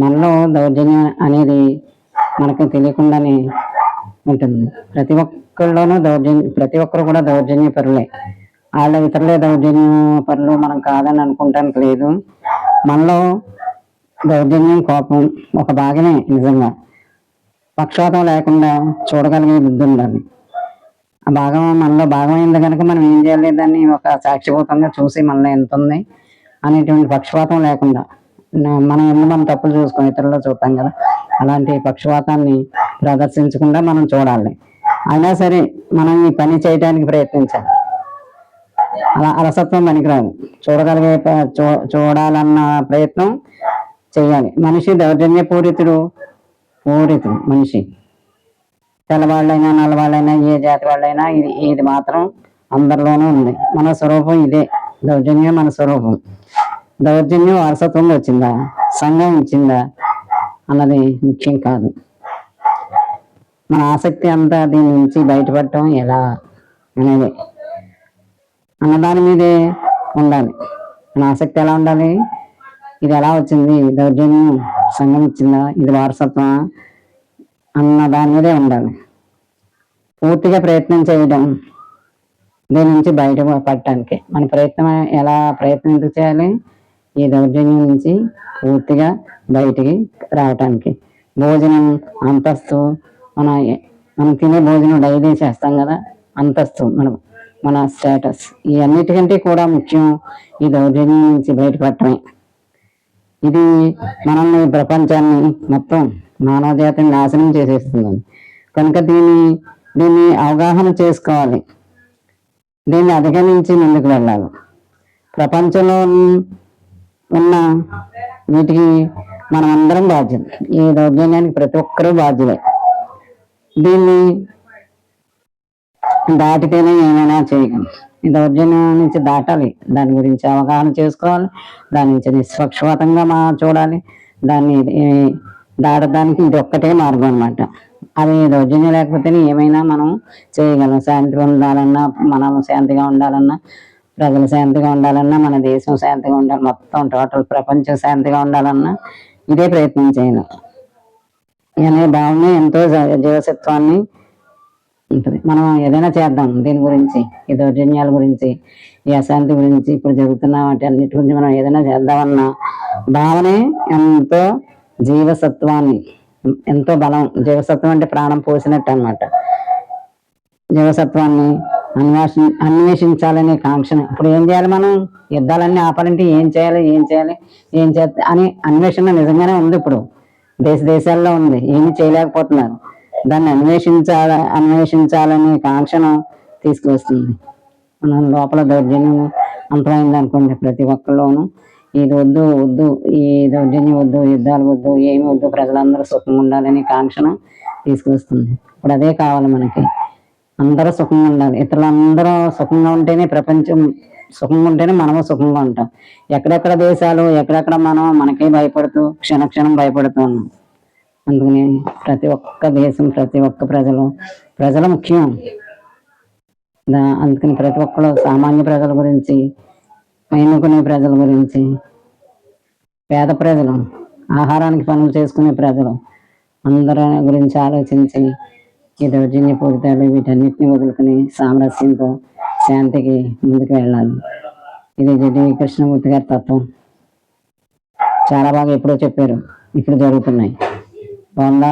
మనలో దౌర్జన్యం అనేది మనకు తెలియకుండానే ఉంటుంది. ప్రతి ఒక్కరు కూడా దౌర్జన్య పరులే. వాళ్ళ ఇతరులే దౌర్జన్య పరులు మనం కాదని అనుకుంటానికి లేదు. మనలో దౌర్జన్యం, కోపం ఒక భాగమే. నిజంగా పక్షపాతం లేకుండా చూడగలిగే బుద్ధి ఉండాలి. ఆ భాగం మనలో భాగమైంది కనుక మనం ఏం చేయాలి, దాన్ని ఒక సాక్షిభూతంగా చూసి మనలో ఎంత ఉంది అనేటువంటి పక్షపాతం లేకుండా మనం ఎందుకు మనం తప్పులు చూసుకొని ఇతరుల్లో చూస్తాం కదా, అలాంటి పక్షపాతాన్ని ప్రదర్శించకుండా మనం చూడాలి. అయినా సరే మనం ఈ పని చేయడానికి ప్రయత్నించాలి. అలా అలసత్వం పనికిరాదు. చూడాలన్న ప్రయత్నం చేయాలి. మనిషి దౌర్జన్య పూరితుడు మనిషి. తెల్లవాళ్ళైనా నల్లవాళ్ళైనా ఏ జాతి వాళ్ళైనా ఇది మాత్రం అందరిలోనూ ఉంది. మన స్వరూపం ఇదే. దౌర్జన్యం మన స్వరూపం. దౌర్జన్యం వారసత్వంగా వచ్చిందా, సంఘం ఇచ్చిందా అన్నది ముఖ్యం కాదు. మన ఆసక్తి అంతా దీని నుంచి బయటపడటం ఎలా అనేది అన్నదాని మీదే ఉండాలి. మన ఆసక్తి ఎలా ఉండాలి, ఇది ఎలా వచ్చింది, దౌర్జన్యం సంఘం ఇచ్చిందా, ఇది వారసత్వం అన్న దాని మీదే ఉండాలి. పూర్తిగా ప్రయత్నం చేయడం దీని నుంచి బయట పడటానికి. మన ప్రయత్నం ఎందుకు చేయాలి, ఈ దౌర్జన్యం నుంచి పూర్తిగా బయటికి రావటానికి. భోజనం, అంతస్తు, మనం తినే భోజనం డైలీ చేస్తాం కదా, అంతస్తు, మన స్టేటస్, ఈ అన్నిటికంటే కూడా ముఖ్యం ఈ దౌర్జన్యం నుంచి బయటపడటమే. ఇది మనల్ని, ప్రపంచాన్ని, మొత్తం మానవ జాతిని నాశనం చేసేస్తుంది. కనుక దీన్ని అవగాహన చేసుకోవాలి. దీన్ని అధిగమించి ముందుకు వెళ్ళాలి. ప్రపంచంలో ఉన్న వీటికి మనం అందరం బాధ్యం. ఈ దౌర్జన్యానికి ప్రతి ఒక్కరూ బాధ్యులే. దీన్ని దాటితేనే ఏమైనా చేయగలం. ఈ దౌర్జన్యం నుంచి దాటాలి. దాని గురించి అవగాహన చేసుకోవాలి. దాని నుంచి నిష్పక్షపాతంగా చూడాలి. దాన్ని దాటడానికి ఇది ఒక్కటే మార్గం అన్నమాట. అది దౌర్జన్యం లేకపోతేనే ఏమైనా మనం చేయగలం. శాంతిగా ఉండాలన్నా, మనం శాంతిగా ఉండాలన్నా, ప్రజలు శాంతిగా ఉండాలన్నా, మన దేశం శాంతిగా ఉండాలి, మొత్తం టోటల్ ప్రపంచం శాంతిగా ఉండాలన్నా ఇదే ప్రయత్నం చేయాలి అనే భావనే ఎంతో జీవసత్వాన్ని ఉంటుంది. మనం ఏదైనా చేద్దాం దీని గురించి, ఈ దౌర్జన్యాల గురించి, ఈ అశాంతి గురించి, ఇప్పుడు జరుగుతున్న వాటి అన్నిటి గురించి మనం ఏదైనా చేద్దామన్న భావనే ఎంతో జీవసత్వాన్ని, ఎంతో బలం. జీవసత్వం అంటే ప్రాణం పోసినట్టు అన్నమాట. జీవసత్వాన్ని అన్వేషించాలనే కాంక్షణ. ఇప్పుడు ఏం చేయాలి, మనం యుద్ధాలన్నీ ఆపాలంటే ఏం చేయాలి అని అన్వేషణ నిజంగానే ఉంది. ఇప్పుడు దేశాల్లో ఉంది. ఏమీ చేయలేకపోతున్నారు. దాన్ని అన్వేషించాలనే కాంక్షణ తీసుకువస్తుంది. మన లోపల దౌర్జన్యం అంతమైంది అనుకోండి, ప్రతి ఒక్కరిలోనూ ఇది వద్దు, ఈ దౌర్జన్యం వద్దు, యుద్ధాలు వద్దు, ఏమి వద్దు, ప్రజలందరూ సుఖంగా ఉండాలని కాంక్షణ తీసుకొస్తుంది. ఇప్పుడు అదే కావాలి మనకి. అందరూ సుఖంగా ఉండాలి. ఇతరులందరూ సుఖంగా ఉంటేనే ప్రపంచం సుఖంగా ఉంటేనే మనము సుఖంగా ఉంటాం. ఎక్కడెక్కడ దేశాలు, ఎక్కడెక్కడ మనకే భయపడుతూ క్షణక్షణం భయపడుతూ ఉన్నాం. అందుకని ప్రతి ఒక్క దేశం, ప్రతి ఒక్క ప్రజలు ముఖ్యం. అందుకని ప్రతి ఒక్కరు సామాన్య ప్రజల గురించి, ఎన్నుకునే ప్రజల గురించి, పేద ప్రజలు, ఆహారానికి పనులు చేసుకునే ప్రజలు అందరి గురించి ఆలోచించి ఈ దౌర్జన్య పూరితాలు వీటన్నిటిని వదులుకుని సామరస్యంతో శాంతికి ముందుకు వెళ్ళాలి. ఇది జడ్డి కృష్ణమూర్తి గారి తత్వం. చాలా బాగా ఎప్పుడో చెప్పారు, ఇప్పుడు జరుగుతున్నాయి. బాగుందా?